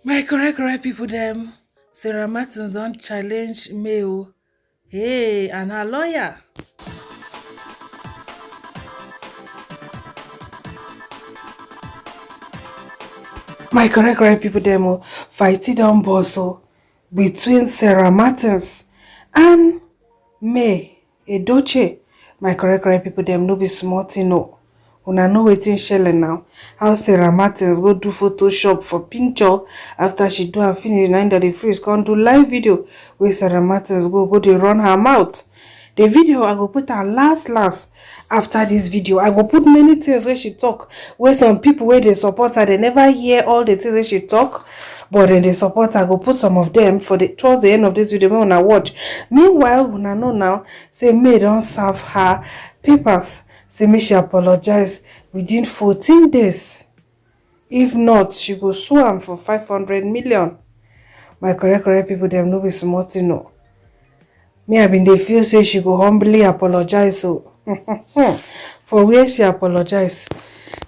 My correct people them. Sarah Martins don't challenge me. Hey, and her lawyer. My correct people them fighting on bosso between Sarah Martins and May Edoche. My correct people them no be smart no. Una know wetin shele now. How Sarah Martins go do Photoshop for picture after she do am finish. Now that the freeze can't do live video where Sarah Martins go dey run her mouth. The video I go put her last after this video. I go put many things where she talk. Where some people where they support her, they never hear all the things where she talk. But then they support her. I go put some of them for towards the end of this video when una watch. Meanwhile, una know now, say May don't serve her papers. Say make she apologize within 14 days. If not, she go sue am for 500 million. My correct people them no be small thing no. Me I been dey feel say she go humbly apologize so for where she apologize.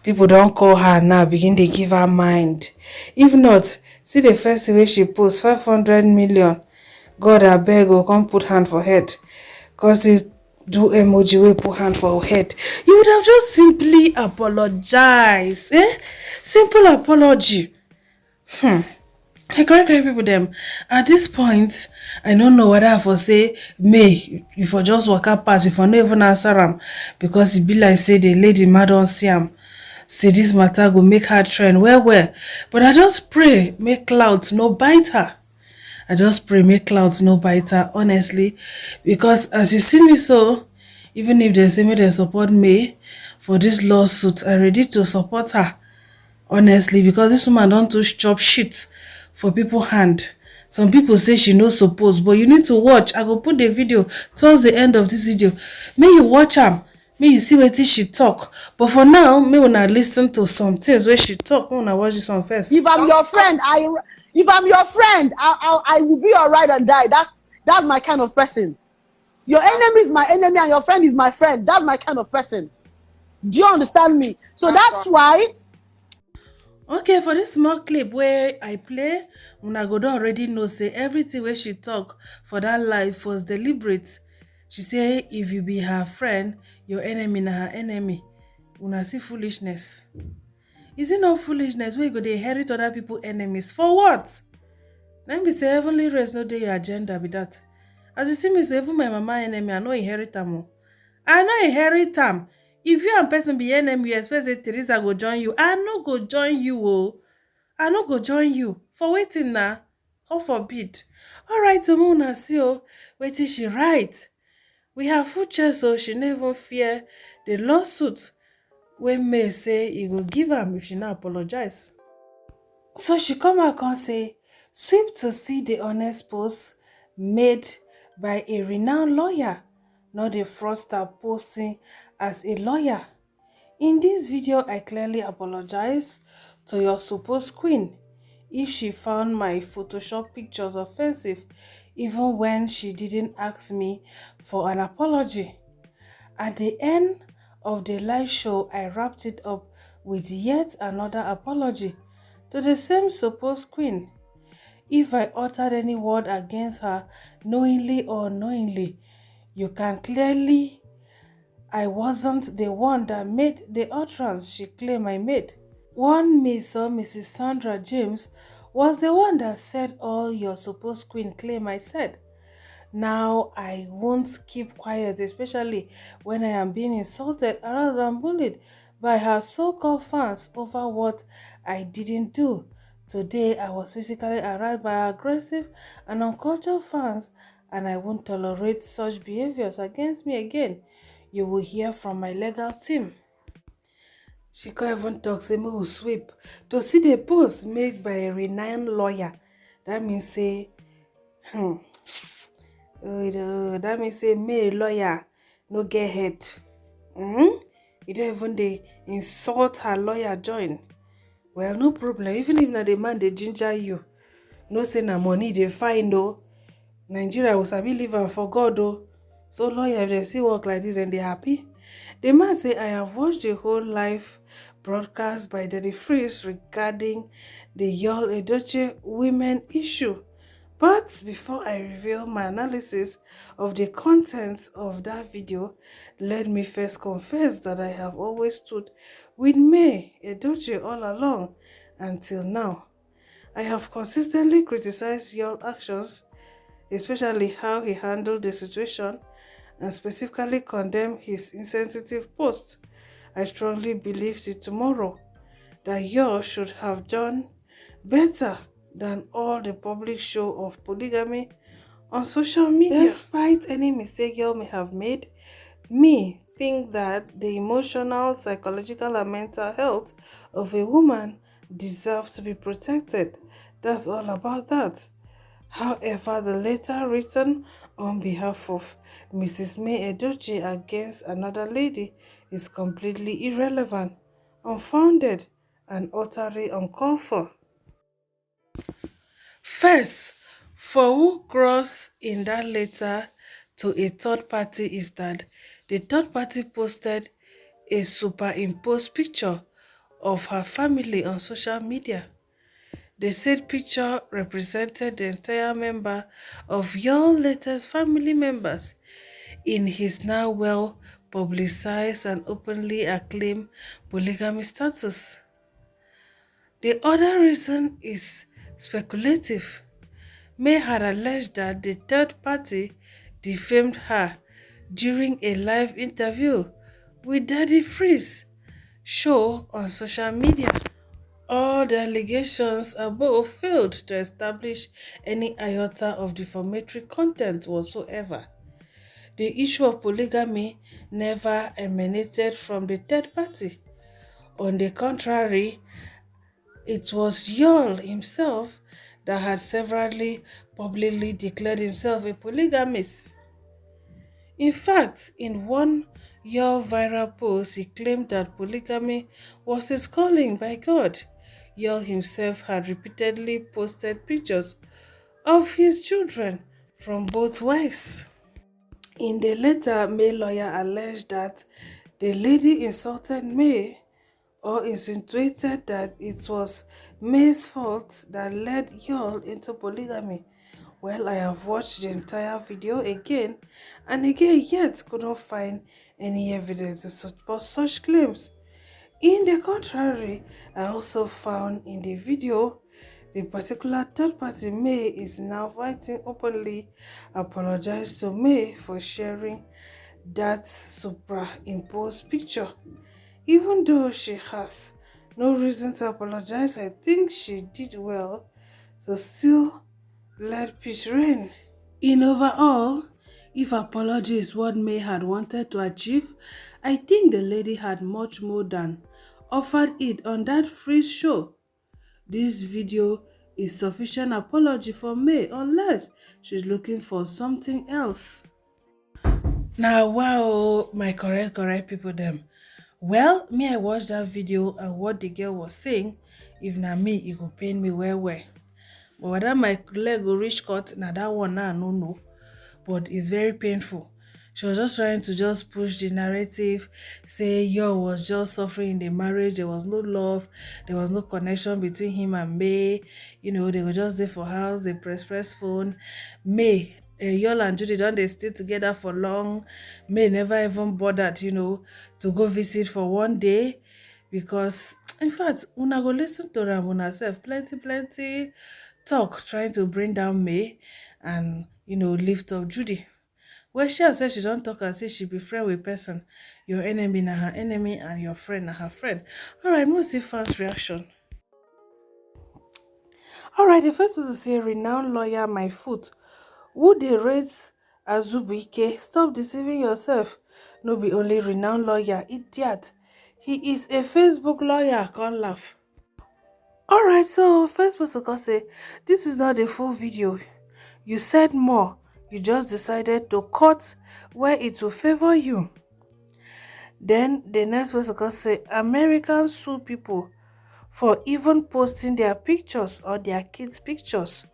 People don't call her now, begin dey give her mind. If not, see the first way she post 500 million. God abeg go come put hand for head. Cause he do emoji wey put hand for head. You would have just simply apologize. Simple apology. I correct people them. At this point, I don't know whether I for say May, if I just walk up past, if I no even answer am, because it be like say the lady mad don see am. Say this matter go make her trend well. But I just pray make clouds no bite her. I just pray make clouds no bite her, honestly. Because as you see me so, even if they say me they support me for this lawsuit, I ready to support her. Honestly, because this woman don't touch chop shit for people hand. Some people say she no suppose, but you need to watch. I go put the video towards the end of this video. May you watch am. May you see wetin she talk. But for now, may una listen to some things where she talk. May una watch this one first. If I'm your friend, I will be your ride and die. That's my kind of person. Your enemy is my enemy and your friend is my friend. That's my kind of person. Do you understand me? So that's why. Okay, for this small clip where I play, una go don already know say everything where she talk for that life was deliberate. She say if you be her friend, your enemy na her enemy. Una see foolishness. Is it not foolishness where you go dey inherit other people enemies? For what? Let me say heavenly race no dey your agenda be that. As you see me so even my mama enemy, I no inherit am o. I no inherit am. If you and person be enemy, you expect say Teresa go join you. I no go join you o. I no go join you. For waiting na. God forbid. Alright, so una see o. Wetin she write. We have full chest so she no even fear the lawsuit wey May say he go give am if she no apologize. So she come out and say, sweep to see the honest post made by a renowned lawyer, not a fraudster posting as a lawyer. In this video, I clearly apologize to your supposed queen if she found my Photoshop pictures offensive, even when she didn't ask me for an apology. At the end of the live show, I wrapped it up with yet another apology to the same supposed queen. If I uttered any word against her, knowingly or unknowingly, you can clearly I wasn't the one that made the utterance she claimed I made. One Miss or Mrs. Sandra James was the one that said all your supposed queen claim I said. Now I won't keep quiet, especially when I am being insulted rather than bullied by her so-called fans over what I didn't do. Today I was physically harassed by aggressive and uncultured fans, and I won't tolerate such behaviors against me again. You will hear from my legal team. She can't even talk, say me will sweep. To see the post made by a renowned lawyer, that means say, that means say me lawyer no get head. You don't even dey insult her lawyer join. Well, no problem. Even if na the man dey ginger you, no say na money dey find o. Nigeria will sabi live am for God o. So lawyer, if they see work like this and they happy. The man say, I have watched the whole live broadcast by Daddy Freeze regarding the Yul Edochie women issue. But before I reveal my analysis of the contents of that video, let me first confess that I have always stood with May Edochie all along until now. I have consistently criticized Yul actions, especially how he handled the situation, and specifically condemned his insensitive post. I strongly believe till tomorrow that Yul should have done better than all the public show of polygamy on social media. Despite any mistake Yul may have made, me think that the emotional, psychological, and mental health of a woman deserves to be protected. That's all about that. However, the letter written on behalf of Mrs. May Edochie against another lady is completely irrelevant, unfounded, and utterly uncalled for. First, for who crossed in that letter to a third party is that the third party posted a superimposed picture of her family on social media. The said picture represented the entire member of your latest family members in his now well publicized and openly acclaimed polygamy status. The other reason is speculative. May had alleged that the third party defamed her during a live interview with Daddy Freeze show on social media. All the allegations above failed to establish any iota of defamatory content whatsoever. The issue of polygamy never emanated from the third party. On the contrary, it was Yul himself that had severally publicly declared himself a polygamist. In fact, in one Yul viral post, he claimed that polygamy was his calling by God. Yul himself had repeatedly posted pictures of his children from both wives. In the letter, May lawyer alleged that the lady insulted May or insinuated that it was May's fault that led Yul into polygamy. Well, I have watched the entire video again and again, yet could not find any evidence to support such claims. In the contrary, I also found in the video the particular third party May is now fighting openly apologized to May for sharing that superimposed picture. Even though she has no reason to apologize, I think she did well to still let peace reign. In overall, if apology is what May had wanted to achieve, I think the lady had much more than offered it on that free show. This video is sufficient apology for May unless she's looking for something else. Now, wow, my correct people them. Well, me I watched that video and what the girl was saying, if na me, it go pain me well. But whether my leg go reach cut, na that one now I no know. But it's very painful. She was just trying to just push the narrative, say Yo was just suffering in the marriage, there was no love, there was no connection between him and May. They were just there for house, they press phone. May, Yul and Judy don't they stay together for long. May never even bothered, to go visit for one day because in fact, una go listen to am una sef plenty talk trying to bring down May and lift up Judy. Well, she has said she don't talk and say she be friend with person. Your enemy na her enemy and your friend na her friend. Alright, we'll see fans' reaction. Alright, the first is to say renowned lawyer my foot. Who dey rate Azubuike? Stop deceiving yourself. No be only renowned lawyer, idiot. He is a Facebook lawyer, can't laugh. Alright, so first person can say this is not the full video. You said more. You just decided to cut where it will favor you. Then the next person can say Americans sue people for even posting their pictures or their kids' pictures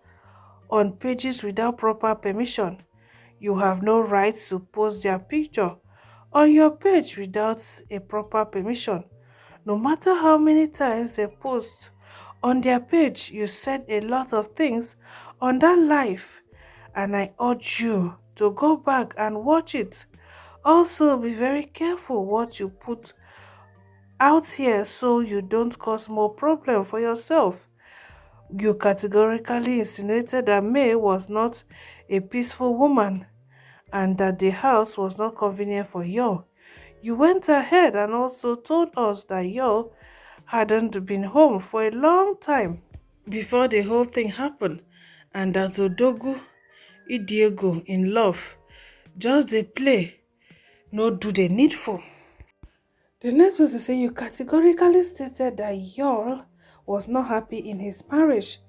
on pages without proper permission. You have no right to post their picture on your page without a proper permission, no matter how many times they post On their page, you said a lot of things on that live, and I urge you to go back and watch it. Also, be very careful what you put out here so you don't cause more problem for yourself. You categorically insinuated that May was not a peaceful woman and that the house was not convenient for you. You went ahead and also told us that you hadn't been home for a long time before the whole thing happened, and that Odogu Idiego in love just dey play, no do the needful. The next was to say you categorically stated that Yul was not happy in his marriage.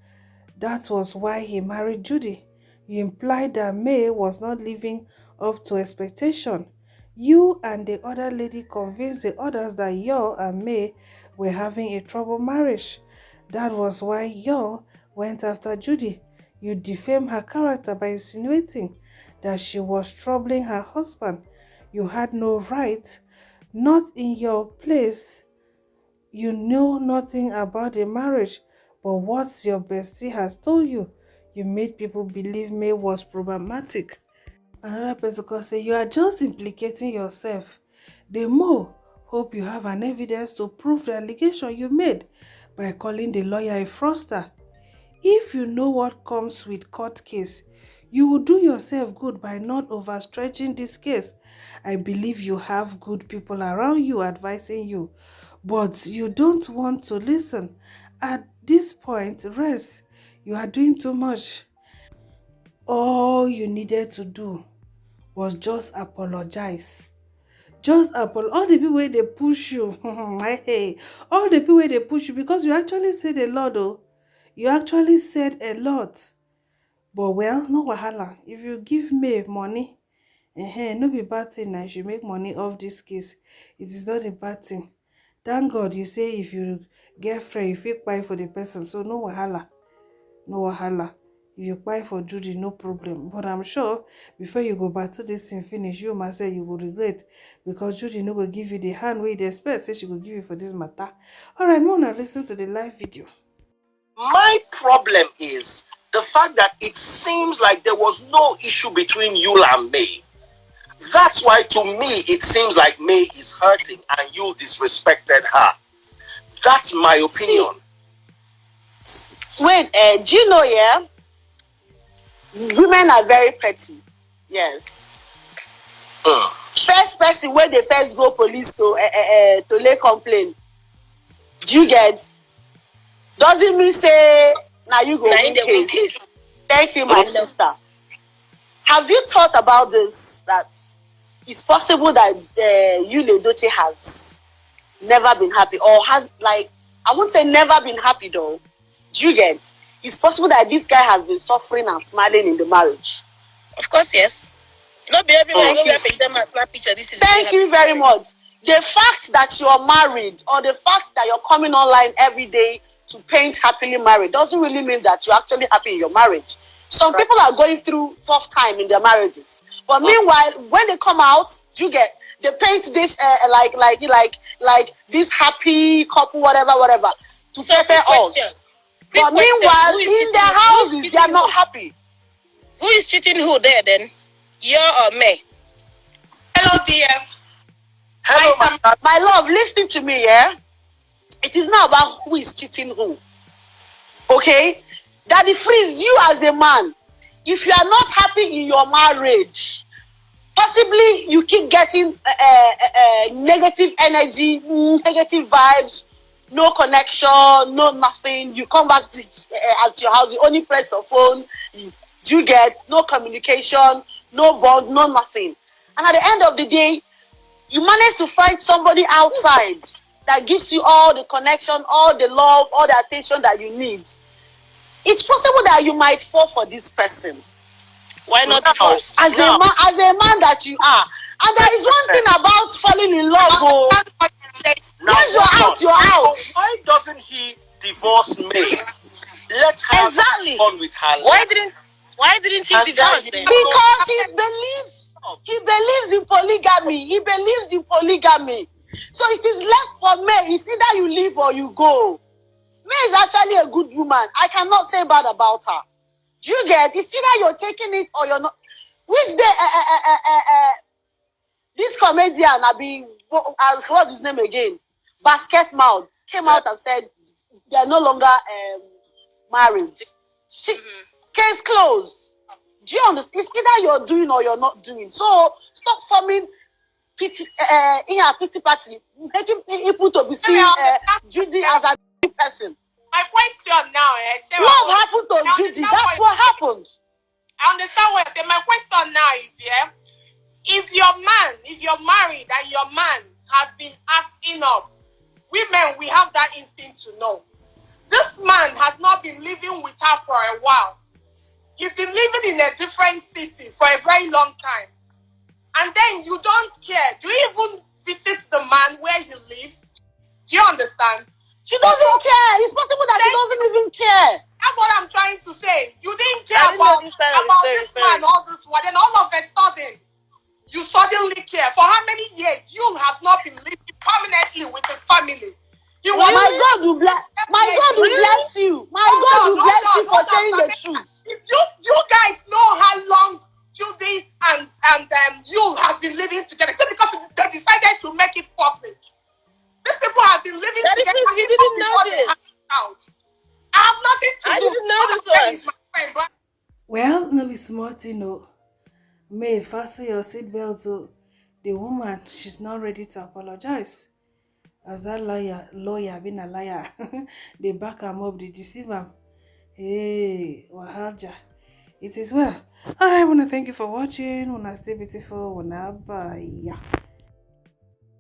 That was why he married Judy. You implied that May was not living up to expectation. You and the other lady convinced the others that Yul and May were having a troubled marriage. That was why Yul went after Judy. You defamed her character by insinuating that she was troubling her husband. You had no right, not in your place. You know nothing about the marriage, but what your bestie has told you, you made people believe May was problematic. Another person could say, you are just implicating yourself. The more hope you have an evidence to prove the allegation you made by calling the lawyer a fraudster. If you know what comes with court case, you will do yourself good by not overstretching this case. I believe you have good people around you advising you, but you don't want to listen. At this point, rest. You are doing too much. All you needed to do was just apologize. Just apologize. All the people where they push you, hey, all the people where they push you, because you actually said a lot, though. You actually said a lot. But well, no wahala. If you give me money, no be bad thing. I should make money off this case. It is not a bad thing. Thank God you say if you get friend, you fit buy for the person. So no wahala. No wahala. If you buy for Judy, no problem. But I'm sure before you go back to this thing finish, you must say you will regret, because Judy no go give you the hand where you expect. Say she will give you for this matter. Alright, Mona, listen to the live video. My problem is the fact that it seems like there was no issue between you and May. That's why to me it seems like May is hurting and you disrespected her. That's my opinion. Wait, do you know, yeah? Women are very petty. Yes. First person where they first go police to lay complaint. Do you get? Doesn't mean say now you go win case. Thank you, my sister. Have you thought about this? That it's possible that Yul Edochie has never been happy, or has, like, I won't say never been happy though. Do you get? It's possible that this guy has been suffering and smiling in the marriage. Of course, yes. Not be everyone go wear them and snap picture. This is thank you very much. The fact that you're married, or the fact that you're coming online every day to paint happily married, doesn't really mean that you're actually happy in your marriage. Some people are going through tough time in their marriages, but meanwhile, when they come out, you get, they paint this like this happy couple, whatever, to pepper us. But meanwhile, in their houses, they are not happy. Who is cheating who there then? You or me? Hello, DF. Hello, my love, listen to me, yeah? It is not about who is cheating who. Okay? Daddy Freeze, you as a man, if you are not happy in your marriage, possibly you keep getting negative energy, negative vibes, no connection, no nothing. You come back to at your house, you only press your phone. You get no communication, no bond, no nothing. And at the end of the day, you manage to find somebody outside that gives you all the connection, all the love, all the attention that you need. It's possible that you might fall for this person. Why not? As a man that you are. And there is one thing about falling in love. Once you're out, you're out. Why doesn't he divorce May? Let her have fun with her life. Why didn't he divorce them? Because he believes in polygamy. He believes in polygamy. So it is left for May. It's either you leave or you go. May is actually a good woman. I cannot say bad about her. Do you get? It's either you're taking it or you're not. Which day this comedian, what's his name again? Basket Mouth came out and said they're no longer married. Case closed. Do you understand? It's either you're doing or you're not doing. So stop forming pity party, making people to be seeing Judy as a person. My question now is, what happened to Judy? That's what happened. I understand what I say. My question now is, if you're married and your man has been acting up, women, we have that instinct to know. This man has not been living with her for a while. He's been living in a different city for a very long time. And then you don't care. Do you even visit the man where he lives? Do you understand? She doesn't care. It's possible that she doesn't even care. That's what I'm trying to say. You didn't care about this man, all this one. Then all of a sudden, you suddenly care. For how many years? You have not been living permanently with his family. My God will bless. My God will bless you. My God will bless you for saying the truth. You guys know how long Judy and you have been living together. It's because they decided to make it public. These people have been living together. You didn't know this. I have nothing to do. I didn't know this one. My friend, but Well, no be smart, you know. May fasten your seatbelt, so the woman, she's not ready to apologize. As that lawyer being a liar, they back him up, they deceive him. Hey, wahaja. It is well. Alright, I want to thank you for watching. Wanna stay beautiful. Wanna bye.